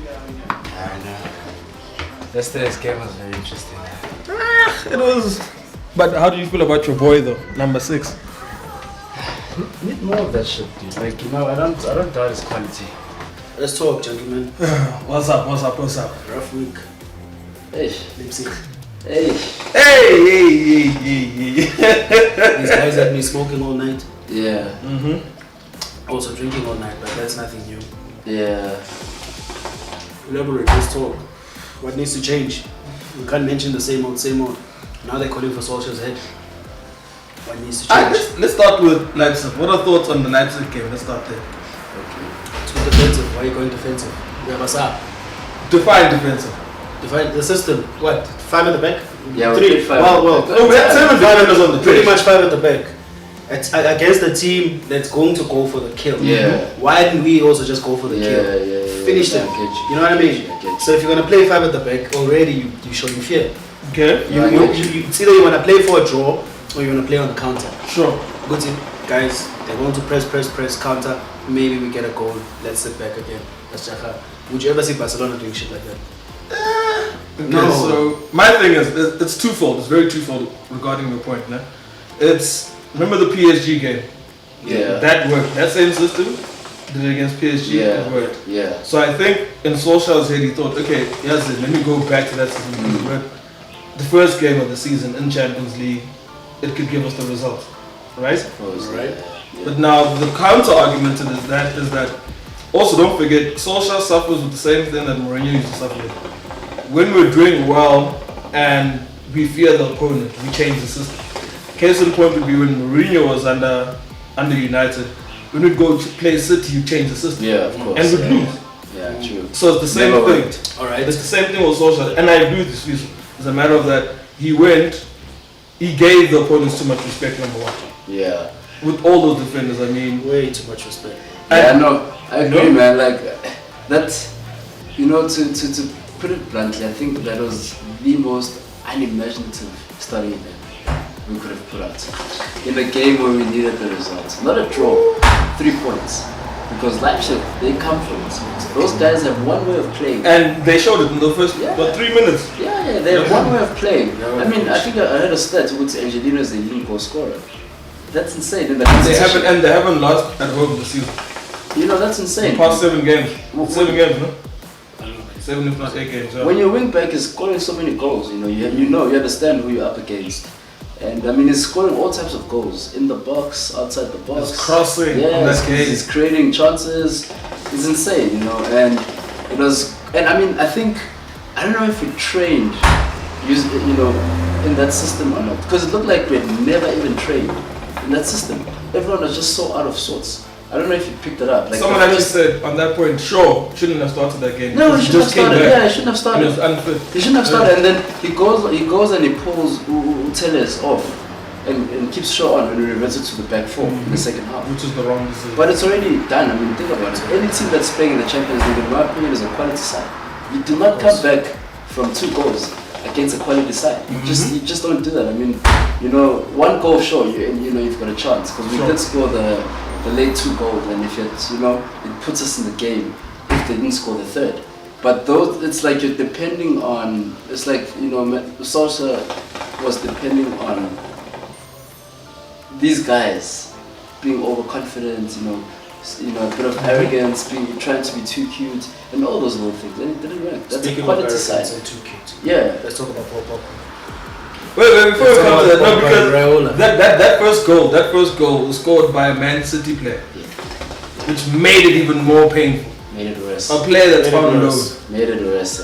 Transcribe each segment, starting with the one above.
I know. Yesterday's game was very interesting. It was. But how do you feel about your boy though, number 6? Need more of that shit, dude. Like, you know, I don't doubt his quality. Let's talk, gentlemen. What's up? Rough week. Hey. Lipsy. Hey. Hey. These guys had me smoking all night. Yeah. Also drinking all night, but that's nothing new. Yeah. Elaborate, let's talk. What needs to change? We can't mention the same old. Now they're calling for Solskjaer's head. What needs to change? Let's start with Leipzig. What are thoughts on the Leipzig game? Let's start there. Okay. Too defensive. Why are you going defensive? We have Asa. Define defensive. Define the system. What? 5 at the back? Yeah, 3. 5. Well. No, we had 7 defenders on the pitch. Pretty much 5 at the back. It's against the team that's going to go for the kill. Yeah. Why didn't we also just go for the kill? Yeah. Finish them. You know what I mean? So if you're gonna play 5 at the back, already you're showing fear. Okay. It's either you wanna play for a draw or you wanna play on the counter. Sure. Good team, guys. They're going to press counter. Maybe we get a goal. Let's sit back again. That's Jaka. Would you ever see Barcelona doing shit like that? Okay, No. so my thing is, it's twofold. It's very twofold regarding your point. Né? Remember the PSG game? Yeah. That worked. That same system did it against PSG. It worked. Yeah. So I think in Solskjaer's head he thought, okay, yes, let me go back to that system. It worked. The first game of the season in Champions League, it could give us the result, right? Right. Yeah. But now the counter argument to that is that also don't forget Solskjaer suffers with the same thing that Mourinho used to suffer with. When we're doing well and we fear the opponent, we change the system. Case in point would be when Mourinho was under United. When we'd go to play City, you change the system. Yeah, of course. And we'd lose. Yeah, true. So it's the same Never thing. worked. Alright. It's the same thing with Solskjaer. And I agree with this. It's a matter of that he gave the opponents too much respect, number one. Yeah. With all those defenders, I mean. Way too much respect. Yeah, no, I agree, man. Like, that, you know, to put it bluntly, I think that was the most unimaginative starting event we could have put out. In a game where we needed the result. Not a draw, 3 points. Because Leipzig, they come from it. Those guys have one way of playing. And they showed it in the first 3 minutes. Yeah, they have one way of playing. I mean, I think I heard a stat which Angelino is the leading goal scorer. That's insane. In the They haven't lost at home this season. You know, that's insane. The past 7 games. 7 games, no? 7 if not 8 games. Yeah. When your wing back is scoring so many goals, you understand who you're up against. And I mean, he's scoring all types of goals. In the box, outside the box. He's crossing on that game. He's creating chances. It's insane, you know. And it was, and I mean, I don't know if we trained, in that system or not. Because it looked like we had never even trained in that system. Everyone was just so out of sorts. I don't know if you picked it up. Like someone actually said on that point, sure, shouldn't have started that game. No, he shouldn't have started. Yeah, he shouldn't have started. He was unfit. He shouldn't have started, and then he goes and he pulls Uteles off, and keeps Shaw on, and he reverts it to the back 4 in the second half. Which is the wrong decision. But it's already done. I mean, think about it. Any team that's playing in the Champions League, in my opinion, is a quality side. You do not come back from 2 goals against a quality side. You just don't do that. I mean, 1 goal, sure, you've got a chance, because we did score the late 2 goals, and if it puts us in the game if they didn't score the 3rd. But those, it's like you're depending on. It's like Solskjaer was depending on these guys being overconfident, a bit of arrogance, trying to be too cute, and all those little things. And it didn't work. That's a quality side. And too cute. Yeah. Let's talk about Paul Pogba. Wait, before we come to that, no, because that first goal was scored by a Man City player, which made it even more painful. Made it worse. A player that's found alone. Made it worse.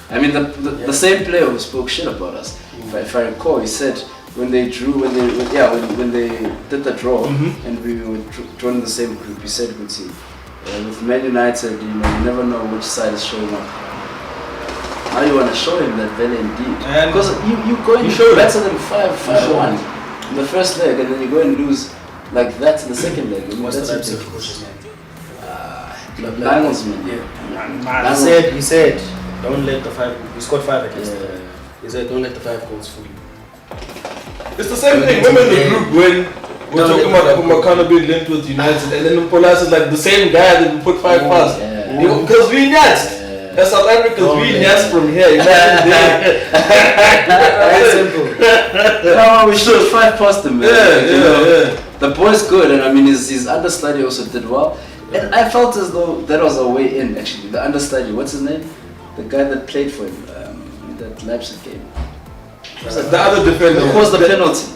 I mean, the same player who spoke shit about us. If I recall, he said when they did the draw and we were drawn in the same group, he said, with Man United, you never know which side is showing up. Now you want to show him that Vele indeed. Because you going better than 5-1 in the first leg, and then you go and lose like that in the second leg. What's the Leipzig coach's name? Nagelsmann. Yeah. He said, don't let the 5. He scored 5 against them. He said, don't let the 5 goals fool you. It's the same thing. Remember in the group when we're talking about Upamecano being linked with United, and then Polas is like the same guy that we put 5 past. Because we nuts. As South Africans, we yes from here. Imagine Very simple. No, we should fight past him, man. Yeah. The boy's good, and I mean, his understudy also did well. And I felt as though that was a way in, actually. The understudy, what's his name? The guy that played for him in that Leipzig game. The other defender. Who was the penalty?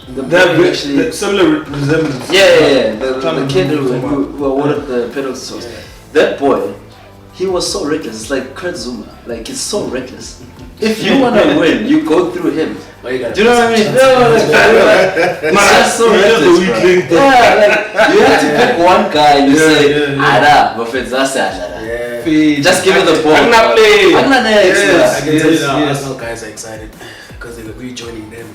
The similar resemblance. Yeah. The kid who awarded the penalty sauce. That boy, he was so reckless. It's like Kurt Zuma. Like, he's so reckless. If you want to win, you go through him. Do you know what I mean? It's just so reckless, bro. Yeah, like, you have to pick one guy and you say, Ada, just give it the ball. I can tell you now, Arsenal guys are excited because they were rejoining them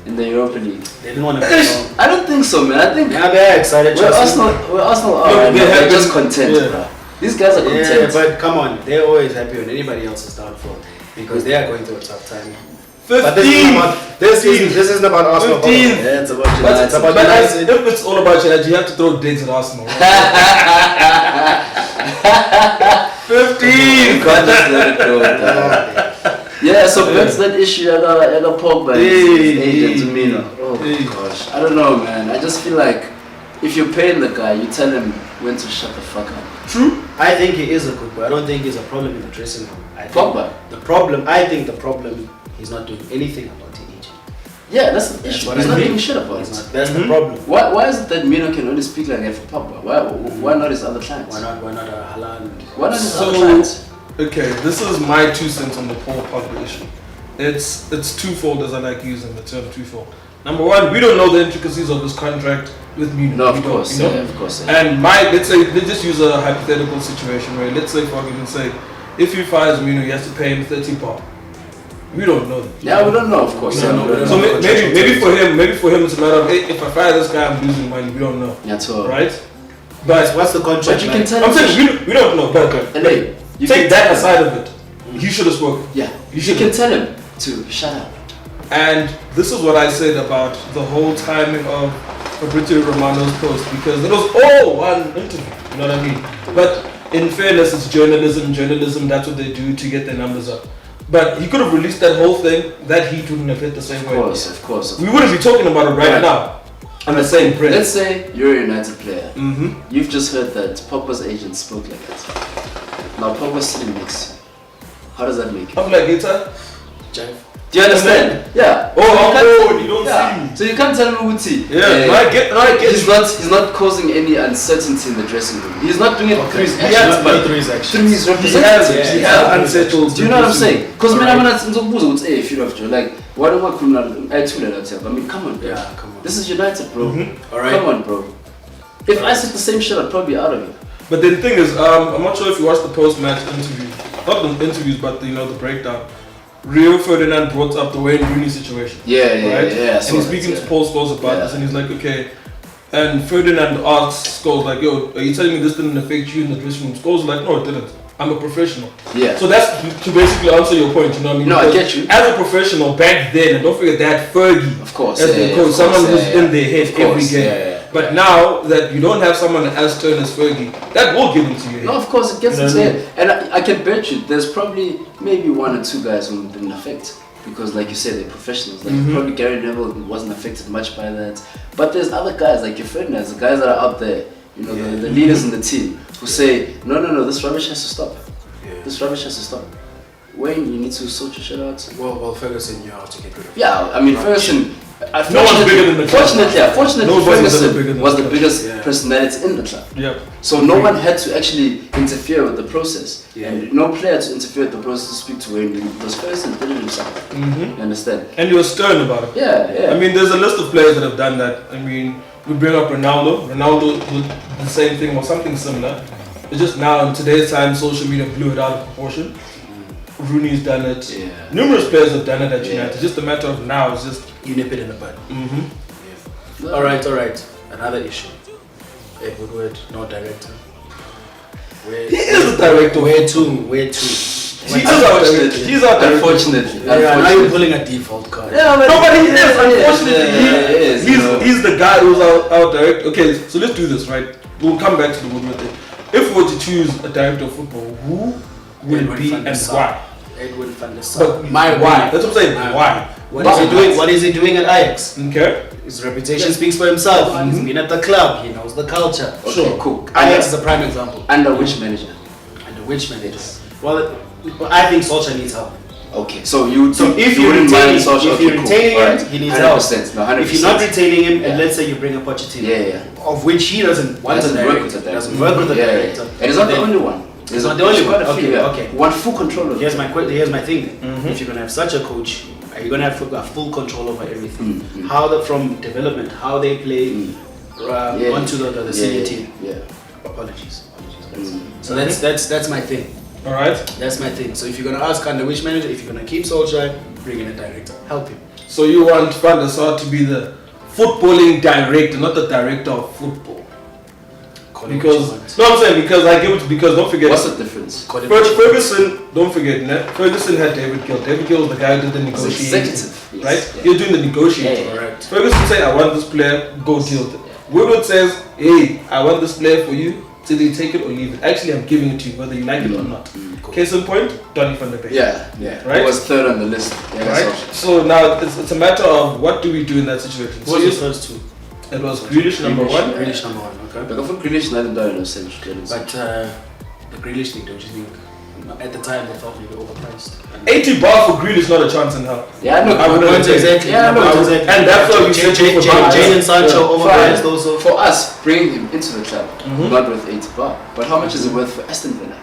in the Europa League. They didn't want to play. I don't think so, man. I think they're excited. We're Arsenal are they're just content, bro. These guys are content. Yeah, but come on, they're always happy when anybody else is downfall because they are going through a tough time. 15. But this isn't about Arsenal. 15. Yeah, it's about United. It's about United. If it's all about United, you have to throw dates at Arsenal. 15. You can't just let it go. Yeah, so that's that issue. I got Pogba agent to me. Oh gosh, I don't know, man. I just feel like if you're paying the guy, you tell him when to shut the fuck up. True. I think he is a good boy. I don't think he's a problem in the dressing room. Pogba. I think the problem, he's not doing anything about it. Yeah, that's the issue. He's not doing shit about it. That's the problem. Why is it that Mino can only speak like that for Pogba? Why not his other clients? Why not Haaland? Why not his other clients? Okay, this is my 2 cents on the Paul Pogba issue. It's twofold, as I like using the term twofold. Number one, we don't know the intricacies of his contract with Mino. No, of course, you know? yeah, of course. Yeah. And let's just use a hypothetical situation where, let's say for argument's sake, if he fires Mino, he has to pay him 30 pounds. We don't know that. Yeah, we don't know, of course. So maybe for him, it's a matter of, hey, if I fire this guy, I'm losing money. We don't know. That's all. Right? But what's the contract? But you can tell. I'm saying we don't know. But LA, you take that aside of it. He should have spoken. Yeah, you can tell him to shut up. And this is what I said about the whole timing of Fabrizio Romano's post, because it was all one interview. You know what I mean? But in fairness, it's journalism. Journalism, that's what they do to get their numbers up. But he could have released that whole thing. That heat wouldn't have hit the same way. Of course. We wouldn't be talking about it right now. On the same breath. Let's say you're a United player. Mm-hmm. You've just heard that Pogba's agent spoke like that. Now Pogba's sitting next to you. How does that make you? I'm like, Gita. Jive. Do you understand? Yeah. You don't see me. So you can't tell him Uti. Yeah. I get. He's not causing any uncertainty in the dressing room. He's not doing it through his actions, but through his representatives. He has unsettled. Do you know what I'm saying? Because when I'm not if you know, like, why don't I mean, come on, bro. Yeah, come on. This is United, bro. Mm-hmm. All right. Come on, bro. If I said the same shit, I'd probably be out of it. But the thing is, I'm not sure if you watched the post-match interview. Not the interviews, but the breakdown. Rio Ferdinand brought up the Wayne Rooney situation. Yeah. And he's speaking to Paul Scholes about this, and he's like, okay. And Ferdinand asks Scholes, like, yo, are you telling me this didn't affect you in the dressing room? Scholes is like, no, it didn't. I'm a professional. Yeah. So that's to basically answer your point, you know what I mean? No, I get you. As a professional back then, and don't forget they had Fergie. Of course. As the coach, someone who's in their head every game. Yeah. But now that you don't have someone as stern as Fergie, that will get into your head. No, of course it gets into your head. And I can bet you there's probably maybe 1 or 2 guys who didn't affect. Because like you said, they're professionals. Like probably Gary Neville wasn't affected much by that. But there's other guys like your Ferdinand, the guys that are out there, you know, the leaders in the team who say, no, this rubbish has to stop. Yeah. This rubbish has to stop. Wayne, you need to sort your shit out. Well, Ferguson knew how to get rid of it. Yeah, I mean, Ferguson. No one's bigger than the club. Fortunately, Ferguson was the biggest Yeah. personality in the club. Yeah. So no one had to actually interfere with the process. Yeah. And no player to interfere with the process to speak to Wayne because Ferguson did it himself. Mm-hmm. You understand? And you were stern about it. Yeah. I mean, there's a list of players that have done that. I mean, we bring up Ronaldo. Ronaldo did the same thing or something similar. It's just now in today's time, social media blew it out of proportion. Rooney's done it. Yeah. Numerous players have done it at United. Just a matter of now. It's just. You nip it in the bud. Mm-hmm. Yeah. All right. Another issue. Ed Woodward, no director. He is a director. Where to? He's our director. Unfortunately. Now you're pulling a default card. Yeah, but Nobody is. Unfortunately, he is. He's the guy who's our director. Okay, so let's do this, right? We'll come back to the Woodward thing. If we were to choose a director of football, who will Edwin it be van der and Sar. why? Edwin van der But Sar. why? That's what I'm saying. Why? What is he doing? What is he doing at Ajax? Okay. His reputation speaks for himself. He's been at the club. He knows the culture. Okay, Sure. cool. Ajax is a prime example. Under which manager? And which manager? Well, I think Solskjaer needs help. Okay, so you So if you you're wouldn't mind retaining, Solskjaer, if you're okay, cool. retaining him, Alright. he needs help. 100%, no, 100%. If you're not retaining him, Yeah. and let's say you bring a Pochettino, Yeah. of which he doesn't want Doesn't the work director, with the director. doesn't work with the Yeah, director. And it's not the Then- only one. It's not the only one. Quite a few, Okay, yeah. okay. One full control of Here's it. here's my thing. If you're gonna have such a coach, are you gonna have full control over everything? How from development, how they play, Yeah. onto the senior team. Yeah. Apologies. So that's my thing. All right. That's my thing. So if you're gonna ask under which manager, if you're gonna keep Solskjaer, bring in a director, help him. So you want Van der Sar to be the footballing director, not the director of football. Call it what you Because want. no, I'm saying because I give it because don't forget. What's the difference? Call it what you want. Ferguson, don't forget, Ferguson had David Gill. David Gill was the guy who did the It's negotiating, executive. Yes, right? yeah. You're doing the negotiating. Yeah, Correct. Ferguson say, I want this player, go deal with it. Woodward says, hey, I want this player for you, so they take it or leave it. Actually, I'm giving it to you, whether you like it or not. Cool. Case in point, Donny van der Beek. Yeah. Right? It was third on the list. Yeah, Right? that's So now it's a matter of what do we do in that situation. What was the first two? It was Grealish number one. Grealish number one, okay. But for Grealish, nothing done in a sense. But the Grealish thing, don't you think? At the time, they thought we were overpriced. 80 bar for Grealish, not a chance in hell. Yeah, no, I wouldn't Not say- exactly. Yeah, no, not exactly. And that's why we said for Barnes. Jadon Sancho Yeah. overpriced also. For us, bringing him into the club, not worth 80 bar. But how much is it worth for Aston Villa?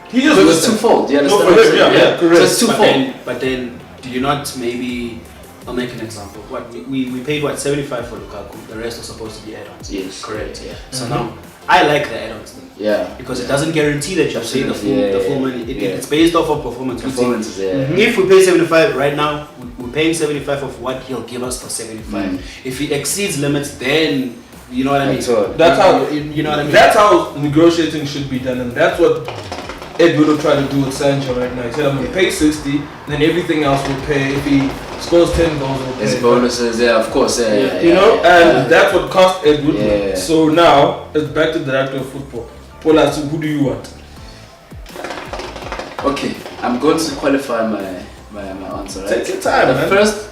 He So is it's with them. twofold. You No, understand? for what I'm him, saying? yeah, correct. So it's twofold. But then, do you not maybe? I'll make an example. What we paid 75 for Lukaku. The rest was supposed to be add-ons. Yes. Correct. Yeah. So now I like the add-ons thing Yeah. because it doesn't guarantee that you're paying the full money. It's based off of performance. Performances, yeah. If we pay 75 right now, we're paying 75 of what he'll give us for 75. If he exceeds limits, then you know what I mean. That's how you know what I mean. That's how negotiating should be done, and that's what Ed will try to do with Sancho right now. He said, "I'm going to pay 60, then everything else will pay. If he scores 10 goals, we'll pay." His bonuses, yeah, of course, yeah. You know, and yeah. that's what cost Ed Woodward. Yeah. So now it's back to the director of football. Paula, so who do you want? Okay, I'm going to qualify my answer, right? Take your time, The man. first,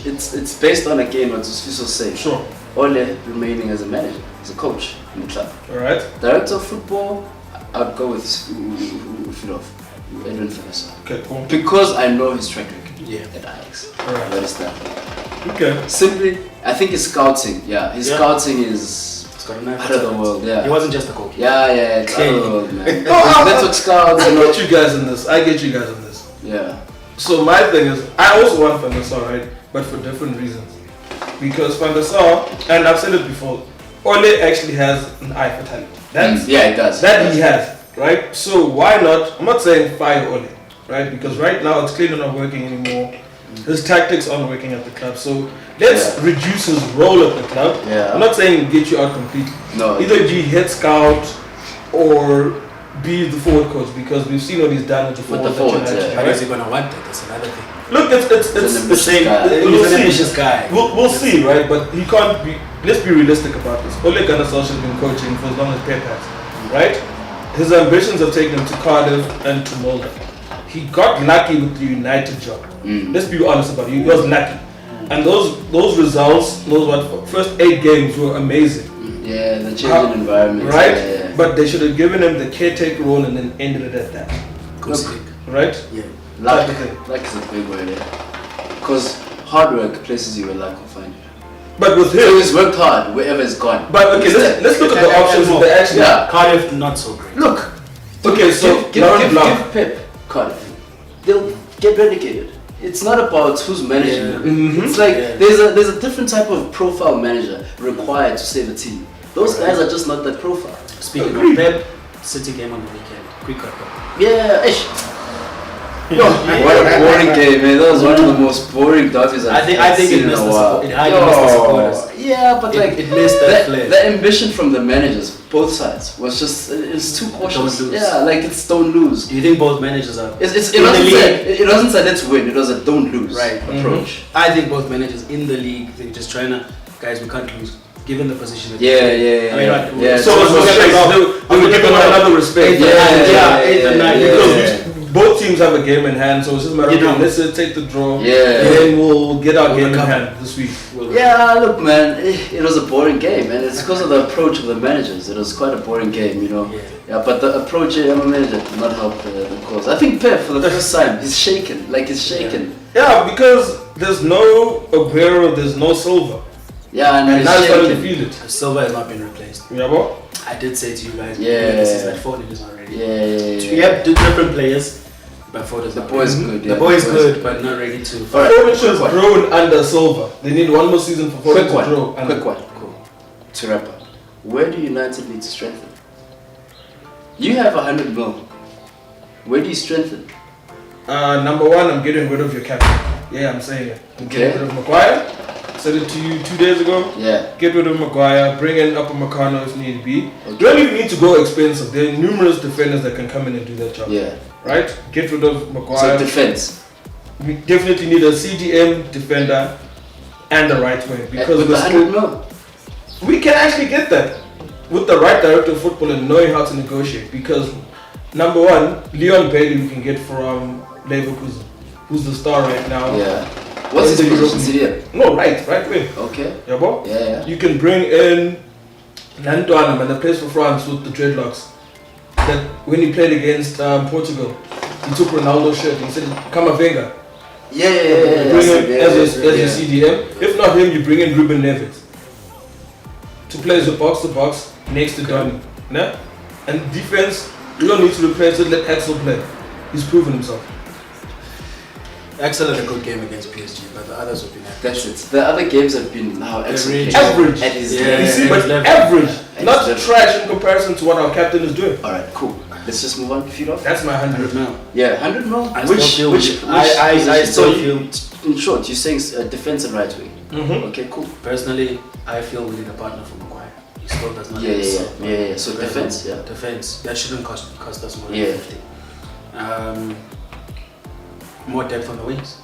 it's based on again what Sifiso said. Sure. Ole remaining as a manager, as a coach in the club. All right. Director of football, I'd go with Edwin van der Sar. Okay. Cool. Because I know his track record Yeah. at Ajax. Alright. You understand? Okay. Simply, I think his scouting, his Yeah. scouting is It's got a knife out of the world, He yeah. wasn't just a goalkeeper. Yeah, it's out of the world, man. No, Network scouts, I you know. get you guys in this. I get you guys in this. Yeah. So my thing is, I also want Van der Sar, right? But for different reasons. Because Van der Sar, and I've said it before, Ole actually has an eye for talent. That's Yeah, it does. that he has, right? So why not? I'm not saying fire Ole, right? Because right now it's clearly not working anymore. His tactics aren't working at the club. So let's reduce his role at the club. Yeah. I'm not saying get you out completely. No. Either be head scout or be the forward coach, because we've seen what he's done with the With the forwards. forwards, But right? is he gonna want that? That's another thing. Look, it's an the ambitious same. guy. We'll He's an see. ambitious guy. We'll see, right? But he can't be. Let's be realistic about this. Ole Gunnar Solskjaer has been coaching for as long as Pep has, right? His ambitions have taken him to Cardiff and to Molde. He got lucky with the United job. Let's be honest about it. He was lucky, and those results, first 8 games were amazing, Yeah, the changing environment. right? Yeah. But they should have given him the caretaker role and then ended it at that, Good stick. right? Yeah. Luck, Type of thing. luck is a big word, yeah. Because hard work places you where luck will find you. But with So him, he's worked hard wherever he's gone. but okay, let's look at the options that they actually. Yeah. Cardiff not so great. Look, Okay, so give Laurent Blanc. Pep Cardiff. They'll get relegated. It's not about who's managing Yeah. them. It's like Yeah. there's a different type of profile manager required to save a team. Those guys are just not that profile. Speaking Agreed. of Pep, City game on the weekend. Quick cut. Yeah, ish. What a boring game, man. That was one of the most boring derbies I think seen it in missed a the while. support. It highly missed the supporters. Yeah, but It missed that flair. the ambition from the managers, both sides, was just it's too cautious. Don't lose. Yeah, like it's don't lose. Do you think both managers are? It in the wasn't league? it wasn't say let's win. It was a don't lose Right. approach. I think both managers in the league, they're just trying to, guys, we can't lose. given the position. That Yeah. I mean, right, Yeah. So it's respect. They were given another respect. Eighth and ninth. Because both teams have a game in hand, so it's just a matter of let's take the draw. Yeah. And then we'll get our game in hand this week. Yeah, look, man, it was a boring game, and it's because of the approach of the managers. It was quite a boring game, you know. Yeah, but the approach of the manager did not help the cause. I think Pep, for the first time, he's shaken. Like, he's shaken. Yeah, because there's no Aguero, there's no Silva. Yeah, and now it's starting to feel it. Silva has not been replaced. Yeah, what? I did say to you guys, this is that Foden is not ready. Yeah. We have two different players, but Foden's The not boy's ready. good. The boy's good, but not ready to. Alright, Foden should have grown under Silva. They need one more season for Foden to grow. Quick one. Cool. To wrap up, where do United need to strengthen? You have 100 mil. Where do you strengthen? Number one, I'm getting rid of your captain. Yeah, I'm saying it. I'm getting rid of Maguire. Said it to you 2 days ago. Yeah. Get rid of Maguire, bring in Upper Meccano if need be. Okay. Don't even need to go expensive. There are numerous defenders that can come in and do that job. Yeah. Right? Get rid of Maguire. So defense. We definitely need a CDM defender and a right wing because with the 100 mil. we can actually get that with the right director of football and knowing how to negotiate. Because number one, Leon Bailey we can get from Leverkusen, who's the star right now. Yeah. What's his position? CDM? No, right wing. Okay. Yeah, bro? Yeah. You can bring in Lantuana, man, that plays for France with the dreadlocks. That when he played against Portugal, he took Ronaldo's shirt and he said, Camavinga. Yeah. Bring him as your CDM. If not him, you bring in Ruben Neves to play as a box-to-box next to Donny. Nah? And defense, you don't need to replace it, let Axel play. He's proven himself. Axel had a good game against PSG, but the others have been average. That's it. The other games have been how excellent. Average. At his You see, but level. average. At Not his trash in comparison to what our captain is doing. Alright, cool. Let's just move on. Feed off. That's my 100 mil. Yeah, 100 mil. I still feel. In short, you're saying defense and right wing. Mm-hmm. Okay, cool. Personally, I feel we need a partner for Maguire. He still does not. have a sub. Yeah. So defense, yeah. Defense. That shouldn't cost us more than Yeah. 50. More depth on the wings.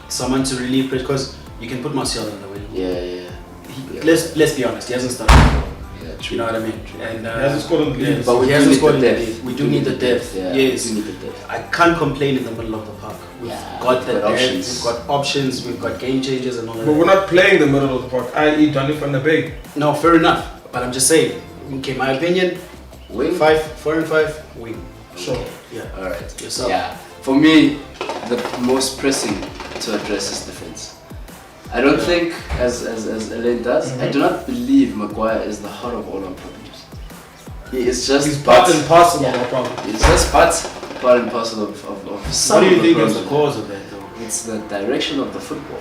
Someone to relieve pressure because you can put Martial on the wing. Yeah. Let's be honest, he hasn't started before. Yeah, true. You know what I mean? And He hasn't scored in the league. But he hasn't scored in the league. We do need the depth. Yeah, yes. we do need the depth. I can't complain in the middle of the park. We've got the depth, we've got options, we've got game changers and all that. But we're not playing the middle of the park, i.e. Johnny van der Beek. No, fair enough. But I'm just saying, okay, my opinion, Wing? 4 and 5, wing. Sure. Yeah. Alright. Yourself. Yeah. For me, the most pressing to address is defense. I don't think, as Alain does, I do not believe Maguire is the heart of all our problems. He is just He's part and parcel of our problem. It's just part and parcel of some What do you of the think is problems the of cause of that though? It's the direction of the football.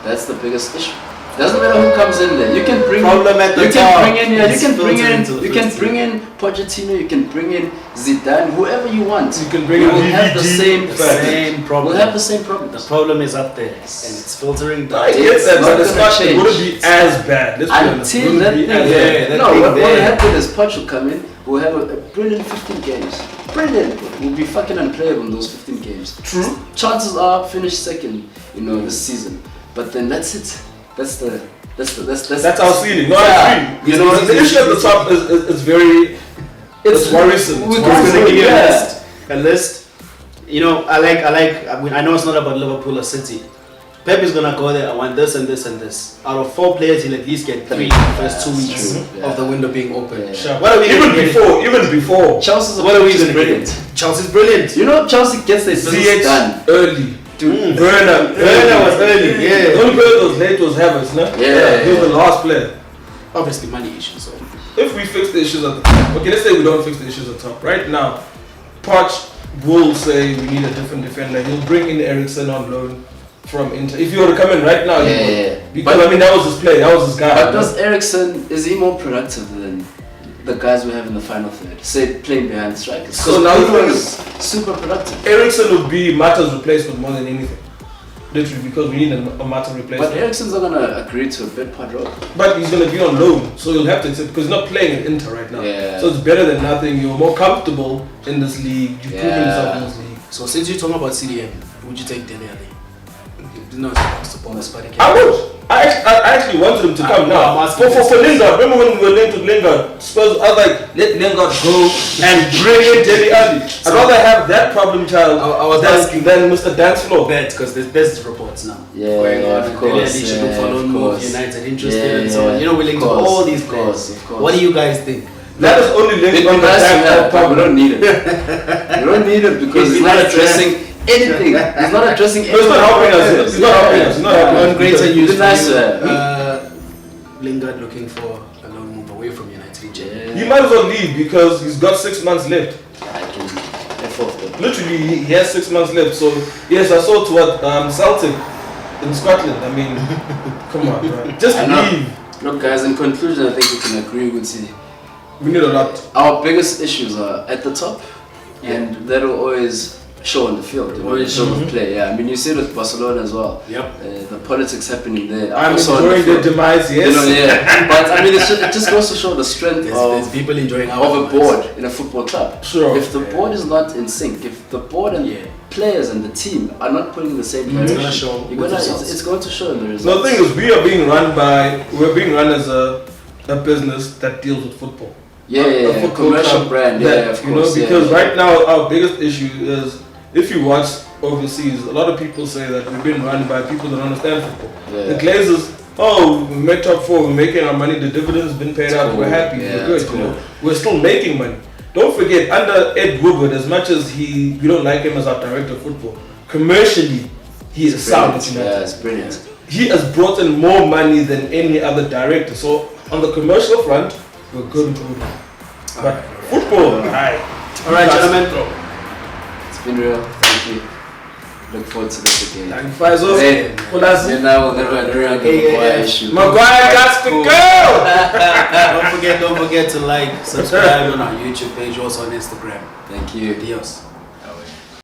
That's the biggest issue. Doesn't matter who comes in there. You can bring Problem at the you top. can bring in It's you can bring filtered in into the you can first bring in Pochettino, you can bring in Zidane, whoever you want. You can bring We in will have the VVG. same problem. We'll have the same The problems. problem is up there, and it's filtering down. I get that, not but it's gonna not, it change. wouldn't be as bad. Let's be honest. It Until wouldn't that be thing, as yeah, bad. that no, thing what will there. happen is Poch will come in, we'll have a brilliant 15 games. Brilliant. We'll be fucking unplayable in those 15 games. True. Chances are finish second, this season. But then that's it. That's our ceiling. No, I agree. The issue at the top is very. It's worrisome. We're I'm gonna give you Yeah. a list. I know it's not about Liverpool or City. Pep is gonna go there. I want this and this and this. Out of 4 players, he'll at least get 3 in the first 2 weeks true. of the window being open. Yeah. Sure. What are we even gonna before. Chelsea's What are we just gonna brilliant. get? Chelsea's brilliant. You know Chelsea gets their business done. CH early. Dude. Werner was early. The Yeah. only player that was late was Havertz, no? Yeah. He was the last player. Obviously, money issues. So. If we fix the issues at the top, okay, let's say we don't fix the issues at the top. Right now, Poch will say we need a different defender. He'll bring in Eriksen on loan from Inter. If you were to come in right now, he would. Yeah. Because But- I mean, that was his play, that was his guy. But does Eriksen, is he more productive than the guys we have in the final third? Say playing behind strikers. So Because now the Bruno thing is super productive. Eriksen would be Mata's replacement more than anything. Literally, because we need a Mata replacement. But Eriksen's not gonna agree to a bit part role. But he's going to be on loan, so he'll have to accept because he's not playing in Inter right now. Yeah. So it's better than nothing. You're more comfortable in this league. You've proven yourself in this league. So since you're talking about CDM, would you take Dele Alli? No, support us, but I would. I actually wanted him to come now. I'm For Lingard, remember when we were linked with Lingard? Spurs, I was like, let Lingard go and bring in Dele Alli. I'd rather have that problem child than Mr. Dance Floor. Because there's reports now going on. Of course, Dele should look for loan move, United interested and so on. We're linked to course, all these players. Of course. What do you guys think? That is only linked on the Dance Floor. We don't need it. We don't need it because it's not addressing anything. He's not addressing anything. It's not helping us. It's not helping us. It's not helping us. On greater news, nice, Lingard looking for a loan move away from United. He might as well leave because he's got 6 months left. I can afford that. Literally, he has 6 months left. So yes, I saw to what Celtic in Scotland. I mean, come on, bro. Just leave. Look, guys. In conclusion, I think we can agree with you. We need a lot. Our biggest issues are at the top, and that will always show on the field. Always show with play. Yeah, I mean, you see it with Barcelona as well. Yep. The politics happening there. I'm enjoying the demise, yes. But I mean, it just goes to show the strength there's people enjoying of a board in a football club. Sure. If the board is not in sync, if the board and players and the team are not pulling the same direction, it's going to show in the results. No, the thing is, we're being run as a business that deals with football. A commercial brand. Of course. Because right now our biggest issue is, if you watch overseas, a lot of people say that we've been run by people that understand football. The Glazers, we made top 4, we're making our money, the dividends been paid out, we're happy, we're good. We're still making money. Don't forget, under Ed Woodward, as much as we don't like him as our director of football, commercially he is sound. It's brilliant. He has brought in more money than any other director. So on the commercial front, we're good. But football, alright, gentlemen. It's been real. Thank you. Look forward to this again. Thank you, Sifiso. Now we'll never agree on the Maguire issue. Maguire got to go! Don't forget to like, subscribe on our YouTube page, also on Instagram. Thank you. Adios.